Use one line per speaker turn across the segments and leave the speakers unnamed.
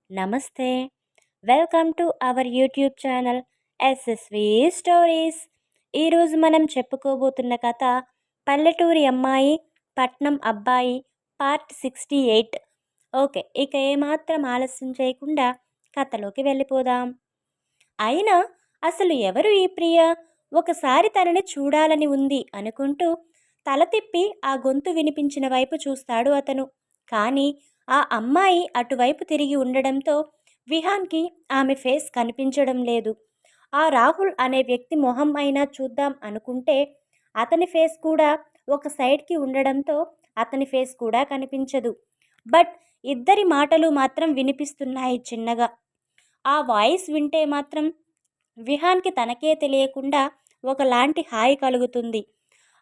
నమస్తే. Welcome to our YouTube channel SSV stories. ఈరోజు మనం చెప్పుకోబోతున్న కథ పల్లెటూరి అమ్మాయి పట్నం అబ్బాయి పార్ట్ 68. ఓకే, ఇక ఏమాత్రం ఆలస్యం చేయకుండా కథలోకి వెళ్ళిపోదాం. అయినా అసలు ఎవరు ఈ ప్రియ? ఒకసారి తనని చూడాలని ఉంది అనుకుంటూ తల తిప్పి ఆ గొంతు వినిపించిన వైపు చూస్తాడు అతను. కానీ ఆ అమ్మాయి అటువైపు తిరిగి ఉండడంతో విహాన్కి ఆమె ఫేస్ కనిపించడం లేదు. ఆ రాహుల్ అనే వ్యక్తి మొహం అయినా చూద్దాం అనుకుంటే అతని ఫేస్ కూడా ఒక సైడ్కి ఉండడంతో అతని ఫేస్ కూడా కనిపించదు. బట్ ఇద్దరి మాటలు మాత్రం వినిపిస్తున్నాయి చిన్నగా. ఆ వాయిస్ వింటే మాత్రం విహాన్కి తనకే తెలియకుండా ఒకలాంటి హాయి కలుగుతుంది.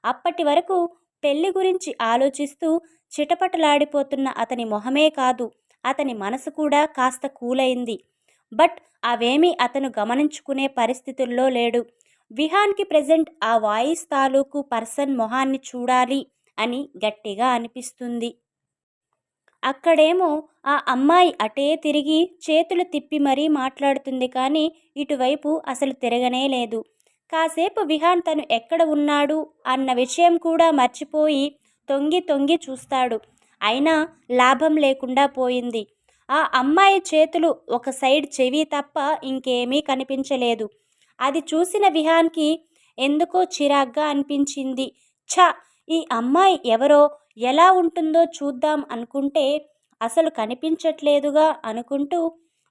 అప్పటి వరకు పెళ్లి గురించి ఆలోచిస్తూ చిటపటలాడిపోతున్న అతని మొహమే కాదు, అతని మనసు కూడా కాస్త కూలైంది. బట్ అవేమీ అతను గమనించుకునే పరిస్థితుల్లో లేడు. విహాన్కి ప్రెజెంట్ ఆ వాయిస్ తాలూకు పర్సన్ మొహాన్ని చూడాలి అని గట్టిగా అనిపిస్తుంది. అక్కడేమో ఆ అమ్మాయి అటే తిరిగి చేతులు తిప్పి మరీ మాట్లాడుతుంది, కానీ ఇటువైపు అసలు తిరగనే లేదు. కాసేపు విహాన్ తను ఎక్కడ ఉన్నాడు అన్న విషయం కూడా మర్చిపోయి తొంగి తొంగి చూస్తాడు. అయినా లాభం లేకుండా పోయింది. ఆ అమ్మాయి చేతులు ఒక సైడ్ చెవి తప్ప ఇంకేమీ కనిపించలేదు. అది చూసిన విహాన్కి ఎందుకో చిరాగ్గా అనిపించింది. ఛ, ఈ అమ్మాయి ఎవరో, ఎలా ఉంటుందో చూద్దాం అనుకుంటే అసలు కనిపించట్లేదుగా అనుకుంటూ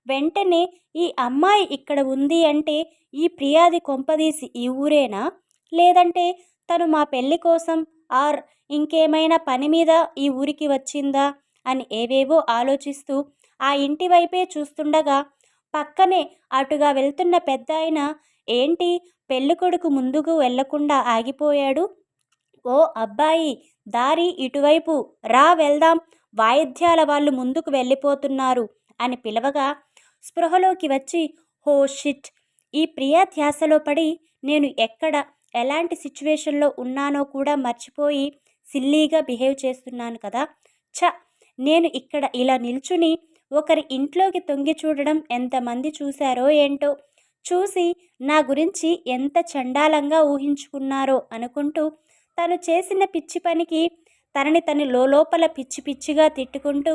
వెంటనే ఈ అమ్మాయి ఇక్కడ ఉంది అంటే ఈ ప్రియాది కొంపదీసి ఈ ఊరేనా, లేదంటే తను మా పెళ్లి కోసం ఆర్ ఇంకేమైనా పని మీద ఈ ఊరికి వచ్చిందా అని ఏవేవో ఆలోచిస్తూ ఆ ఇంటి వైపే చూస్తుండగా పక్కనే అటుగా వెళ్తున్న పెద్దాయన ఏంటి పెళ్ళికొడుకు ముందుకు వెళ్లకుండా ఆగిపోయాడు. ఓ అబ్బాయి, దారి ఇటువైపు రా వెళ్దాం, వాయిద్యాల వాళ్ళు ముందుకు వెళ్ళిపోతున్నారు అని పిలవగా స్పృహలోకి వచ్చి హో షిట్, ఈ ప్రియా ధ్యాసలో పడి నేను ఎక్కడ ఎలాంటి సిచ్యువేషన్లో ఉన్నానో కూడా మర్చిపోయి సిల్లీగా బిహేవ్ చేస్తున్నాను కదా. ఛ, నేను ఇక్కడ ఇలా నిల్చుని ఒకరి ఇంట్లోకి తొంగి చూడడం ఎంతమంది చూశారో ఏంటో, చూసి నా గురించి ఎంత చండాలంగా ఊహించుకున్నారో అనుకుంటూ తను చేసిన పిచ్చి పనికి తనని తను లోపల పిచ్చి పిచ్చిగా తిట్టుకుంటూ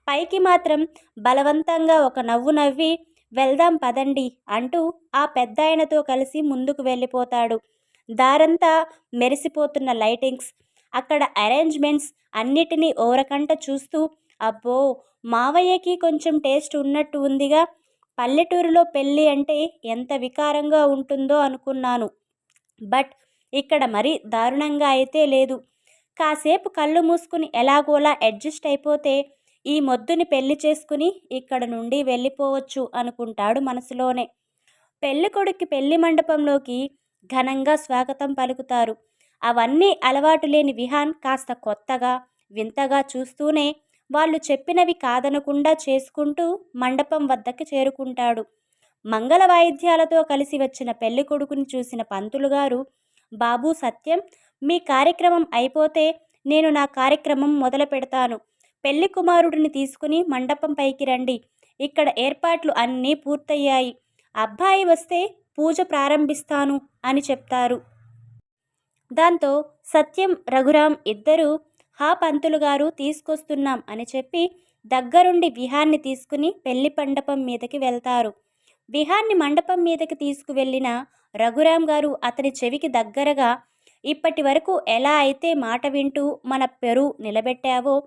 పైకి మాత్రం బలవంతంగా ఒక నవ్వు నవ్వి వెళ్దాం పదండి అంటూ ఆ పెద్దాయనతో కలిసి ముందుకు వెళ్ళిపోతాడు. దారంతా మెరిసిపోతున్న లైటింగ్స్, అక్కడ అరేంజ్మెంట్స్ అన్నిటినీ ఓరకంట చూస్తూ అబ్బో, మావయ్యకి కొంచెం టేస్ట్ ఉన్నట్టు ఉందిగా, పల్లెటూరులో పెళ్ళి అంటే ఎంత వికారంగా ఉంటుందో అనుకున్నాను. బట్ ఇక్కడ మరీ దారుణంగా అయితే లేదు. కాసేపు కళ్ళు మూసుకుని ఎలాగోలా అడ్జస్ట్ అయిపోతే ఈ మొద్దుని పెళ్లి చేసుకుని ఇక్కడ నుండి వెళ్ళిపోవచ్చు అనుకుంటాడు మనసులోనే. పెళ్ళికొడుక్కి పెళ్లి మండపంలోకి ఘనంగా స్వాగతం పలుకుతారు. అవన్నీ అలవాటు లేని విహాన్ కాస్త కొత్తగా వింతగా చూస్తూనే వాళ్ళు చెప్పినవి కాదనకుండా చేసుకుంటూ మండపం వద్దకు చేరుకుంటాడు. మంగళ వాయిద్యాలతో కలిసి వచ్చిన పెళ్లి కొడుకుని చూసిన పంతులు గారు, బాబు సత్యం, మీ కార్యక్రమం అయిపోతే నేను నా కార్యక్రమం మొదలు పెడతాను. పెళ్లి కుమారుడిని తీసుకుని మండపం పైకి రండి, ఇక్కడ ఏర్పాట్లు అన్నీ పూర్తయ్యాయి, అబ్బాయి వస్తే పూజ ప్రారంభిస్తాను అని చెప్తారు. దాంతో సత్యం రఘురాం ఇద్దరూ హా పంతులు గారు తీసుకొస్తున్నాం అని చెప్పి దగ్గరుండి విహాన్ని తీసుకుని పెళ్లి మండపం మీదకి వెళ్తారు. విహాన్ని మండపం మీదకి తీసుకువెళ్ళిన రఘురాం గారు అతని చెవికి దగ్గరగా, ఇప్పటి వరకు ఎలా అయితే మాట వింటూ మన పెరు నిలబెట్టావో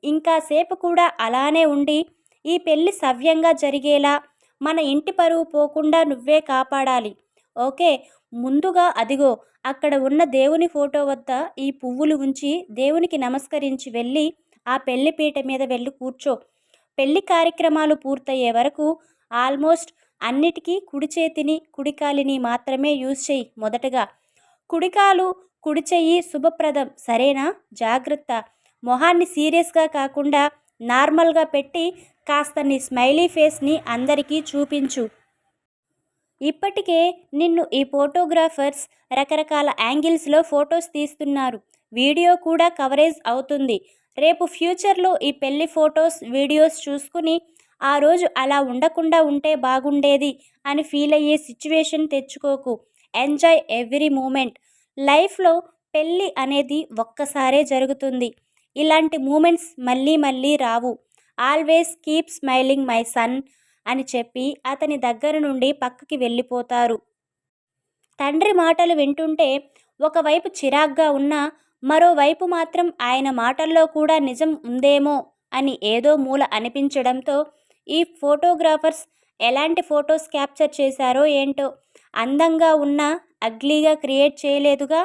ఇంకాసేపు కూడా అలానే ఉండి ఈ పెళ్లి సవ్యంగా జరిగేలా మన ఇంటి పరువు పోకుండా నువ్వే కాపాడాలి. ఓకే, ముందుగా అదిగో అక్కడ ఉన్న దేవుని ఫోటో వద్ద ఈ పువ్వులు ఉంచి దేవునికి నమస్కరించి వెళ్ళి ఆ పెళ్లి పీట మీద వెళ్ళి కూర్చో. పెళ్లి కార్యక్రమాలు పూర్తయ్యే వరకు ఆల్మోస్ట్ అన్నిటికీ కుడి చేతిని కుడికాలిని మాత్రమే యూజ్ చేయి. మొదటగా కుడికాలు కుడి చెయ్యి శుభప్రదం, సరేనా? జాగ్రత్త. మొహాన్ని సీరియస్గా కాకుండా నార్మల్గా పెట్టి కాస్త నీ స్మైలీ ఫేస్ని అందరికీ చూపించు. ఇప్పటికే నిన్ను ఈ ఫోటోగ్రాఫర్స్ రకరకాల యాంగిల్స్లో ఫొటోస్ తీస్తున్నారు, వీడియో కూడా కవరేజ్ అవుతుంది. రేపు ఫ్యూచర్లో ఈ పెళ్లి ఫొటోస్ వీడియోస్ చూసుకుని ఆ రోజు అలా ఉండకుండా ఉంటే బాగుండేది అని ఫీల్ అయ్యే సిచ్యువేషన్ తెచ్చుకోకు. Enjoy every moment. లైఫ్‌లో పెళ్ళి అనేది ఒక్కసారే జరుగుతుంది. ఇలాంటి మూమెంట్స్ మళ్ళీ మళ్ళీ రావు. Always keep smiling my son అని చెప్పి అతని దగ్గర నుండి పక్కకి వెళ్ళిపోతారు. తండ్రి మాటలు వింటుంటే ఒకవైపు చిరాగ్గా ఉన్నా, మరోవైపు మాత్రం ఆయన మాటల్లో కూడా నిజం ఉందేమో అని ఏదో మూల అనిపించడంతో ఈ ఫోటోగ్రాఫర్స్ ఎలాంటి ఫొటోస్ క్యాప్చర్ చేశారో ఏంటో, అందంగా ఉన్నా అగ్లీగా క్రియేట్ చేయలేదుగా.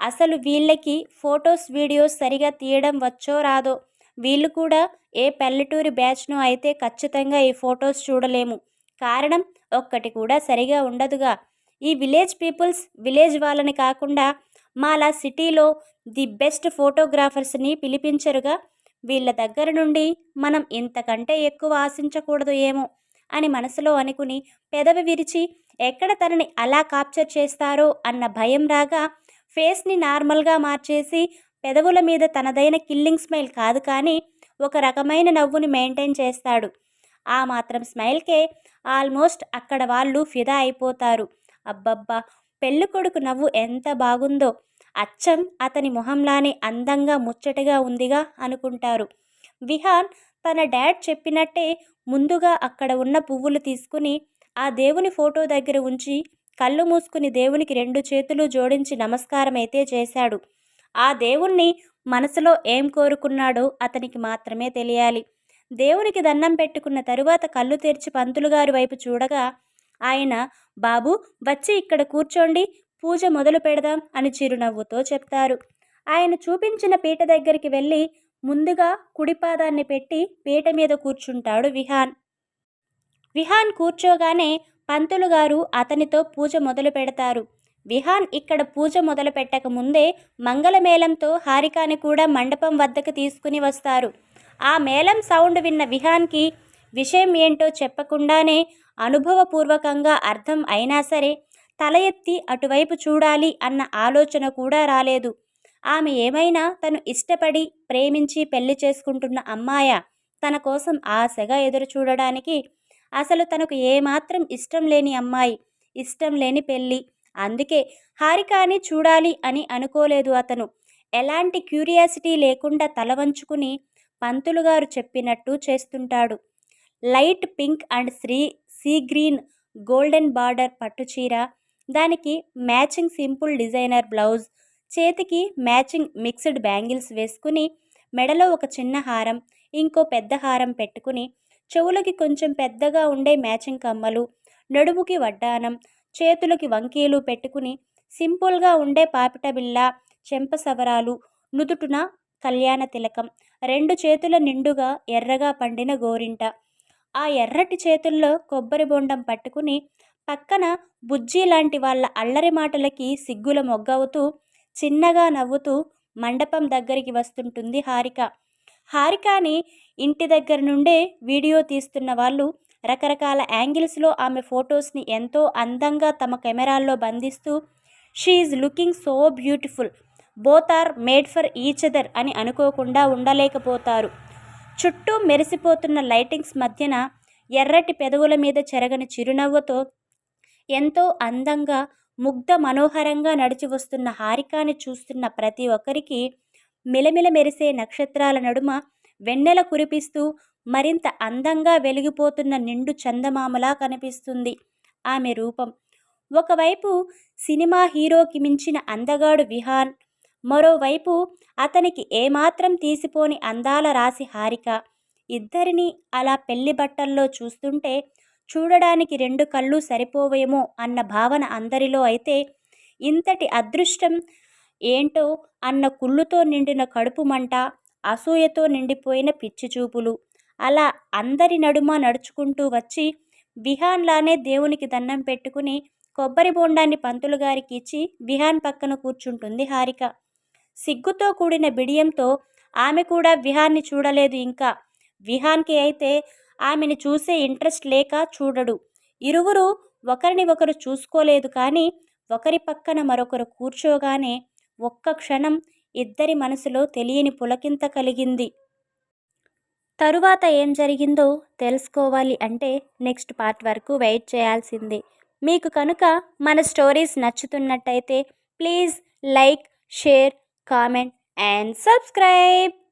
అసలు వీళ్ళకి ఫొటోస్ వీడియోస్ సరిగా తీయడం వచ్చో రాదో. వీళ్ళు కూడా ఏ పల్లెటూరి బ్యాచ్‌నో అయితే ఖచ్చితంగా ఈ ఫొటోస్ చూడలేము. కారణం ఒక్కటి కూడా సరిగా ఉండదుగా. ఈ విలేజ్ పీపుల్స్ విలేజ్ వాళ్ళని కాకుండా మాలా సిటీలో ది బెస్ట్ ఫోటోగ్రాఫర్స్‌ని పిలిపించరుగా. వీళ్ళ దగ్గర నుండి మనం ఇంతకంటే ఎక్కువ ఆశించకూడదు ఏమో అని మనసులో అనుకుని పెదవి విరిచి ఎక్కడ తనని అలా కాప్చర్ చేస్తారో అన్న భయం రాగా ఫేస్‌ని నార్మల్‌గా మార్చేసి పెదవుల మీద తనదైన కిల్లింగ్ స్మైల్ కాదు కానీ ఒక రకమైన నవ్వుని మెయింటైన్ చేస్తాడు. ఆ మాత్రం స్మైల్‌కే ఆల్మోస్ట్ అక్కడ వాళ్ళు ఫిదా అయిపోతారు. అబ్బబ్బా! పెళ్ళికొడుకు నవ్వు ఎంత బాగుందో! అచ్చం అతని మొహంలానే అందంగా ముచ్చటగా ఉందిగా అనుకుంటారు. విహాన్ తన డాడ్ చెప్పినట్టే ముందుగా అక్కడ ఉన్న పువ్వులు తీసుకుని ఆ దేవుని ఫోటో దగ్గర ఉంచి కళ్ళు మూసుకుని దేవునికి 2 చేతులు జోడించి నమస్కారమైతే చేశాడు. ఆ దేవుణ్ణి మనసులో ఏం కోరుకున్నాడో అతనికి మాత్రమే తెలియాలి. దేవునికి దండం పెట్టుకున్న తరువాత కళ్ళు తెరిచి పంతులుగారి వైపు చూడగా ఆయన, బాబు వచ్చి ఇక్కడ కూర్చోండి, పూజ మొదలు పెడదాం అని చిరునవ్వుతో చెప్తారు. ఆయన చూపించిన పీట దగ్గరికి వెళ్ళి ముందుగా కుడిపాదాన్ని పెట్టి పీట మీద కూర్చుంటాడు విహాన్. విహాన్ కూర్చోగానే పంతులు గారు అతనితో పూజ మొదలు పెడతారు. విహాన్ ఇక్కడ పూజ మొదలు పెట్టక ముందే మంగళమేళంతో హారికాని కూడా మండపం వద్దకు తీసుకుని వస్తారు. ఆ మేళం సౌండ్ విన్న విహాన్కి విషయం ఏంటో చెప్పకుండానే అనుభవపూర్వకంగా అర్థం అయినా సరే తల ఎత్తి అటువైపు చూడాలి అన్న ఆలోచన కూడా రాలేదు. ఆమె ఏమైనా తను ఇష్టపడి ప్రేమించి పెళ్లి చేసుకుంటున్న అమ్మాయ తన కోసం ఆశగా ఎదురు చూడడానికి. అసలు తనకు ఏమాత్రం ఇష్టం లేని అమ్మాయి, ఇష్టం లేని పెళ్ళి. అందుకే హారికాని చూడాలి అని అనుకోలేదు అతను. ఎలాంటి క్యూరియాసిటీ లేకుండా తల వంచుకుని పంతులుగారు చెప్పినట్టు చేస్తుంటాడు. Light pink and sea green golden border పట్టుచీర, దానికి మ్యాచింగ్ సింపుల్ డిజైనర్ బ్లౌజ్, చేతికి మ్యాచింగ్ మిక్స్డ్ బ్యాంగిల్స్ వేసుకుని మెడలో ఒక చిన్న హారం, ఇంకో పెద్ద హారం పెట్టుకుని చెవులకి కొంచెం పెద్దగా ఉండే మ్యాచింగ్ కమ్మలు, నడుముకి వడ్డానం, చేతులకి వంకీలు పెట్టుకుని సింపుల్గా ఉండే పాపిట బిళ్ళ, చెంపసవరాలు, నుదుటున కళ్యాణ తిలకం, 2 చేతుల నిండుగా ఎర్రగా పండిన గోరింట, ఆ ఎర్రటి చేతుల్లో కొబ్బరి బొండం పట్టుకుని పక్కన బుజ్జి లాంటి వాళ్ళ అల్లరి మాటలకి సిగ్గుల మొగ్గవుతూ చిన్నగా నవ్వుతూ మండపం దగ్గరికి వస్తుంటుంది హారిక. హారికాని ఇంటి దగ్గర నుండే వీడియో తీస్తున్న వాళ్ళు రకరకాల యాంగిల్స్లో ఆమె ఫొటోస్ని ఎంతో అందంగా తమ కెమెరాల్లో బంధిస్తూ she is looking so beautiful, both are made for each other అని అనుకోకుండా ఉండలేకపోతారు. చుట్టూ మెరిసిపోతున్న లైటింగ్స్ మధ్యన ఎర్రటి పెదవుల మీద చెరగని చిరునవ్వుతో ఎంతో అందంగా ముగ్ధ మనోహరంగా నడిచి వస్తున్న హారికాని చూస్తున్న ప్రతి ఒక్కరికి మిలమిల మెరిసే నక్షత్రాల నడుమ వెన్నెల కురిపిస్తూ మరింత అందంగా వెలిగిపోతున్న నిండు చందమామలా కనిపిస్తుంది ఆమె రూపం. ఒకవైపు సినిమా హీరోకి మించిన అందగాడు విహాన్, మరోవైపు అతనికి ఏమాత్రం తీసిపోని అందాల రాశి హారిక. ఇద్దరినీ అలా పెళ్లి బట్టల్లో చూస్తుంటే చూడడానికి 2 కళ్ళు సరిపోవేమో అన్న భావన అందరిలో అయితే, ఇంతటి అదృష్టం ఏంటో అన్న కుళ్ళుతో నిండిన కడుపు మంట, అసూయతో నిండిపోయిన పిచ్చి చూపులు. అలా అందరి నడుమ నడుచుకుంటూ వచ్చి విహాన్లానే దేవునికి దండం పెట్టుకుని కొబ్బరి బొండాన్ని పంతులు గారికి ఇచ్చి విహాన్ పక్కన కూర్చుంటుంది హారిక. సిగ్గుతో కూడిన బిడియంతో ఆమె కూడా విహాన్ని చూడలేదు ఇంకా. విహాన్కి అయితే ఆమెని చూసే ఇంట్రెస్ట్ లేక చూడడు. ఇరువురు ఒకరిని ఒకరు చూసుకోలేదు కానీ ఒకరి పక్కన మరొకరు కూర్చోగానే ఒక్క క్షణం ఇద్దరి మనసులో తెలియని పులకింత కలిగింది. తరువాత ఏం జరిగిందో తెలుసుకోవాలి అంటే నెక్స్ట్ పార్ట్ వరకు వెయిట్ చేయాల్సిందే. మీకు కనుక మన స్టోరీస్ నచ్చుతున్నట్టయితే please like, share, comment and subscribe.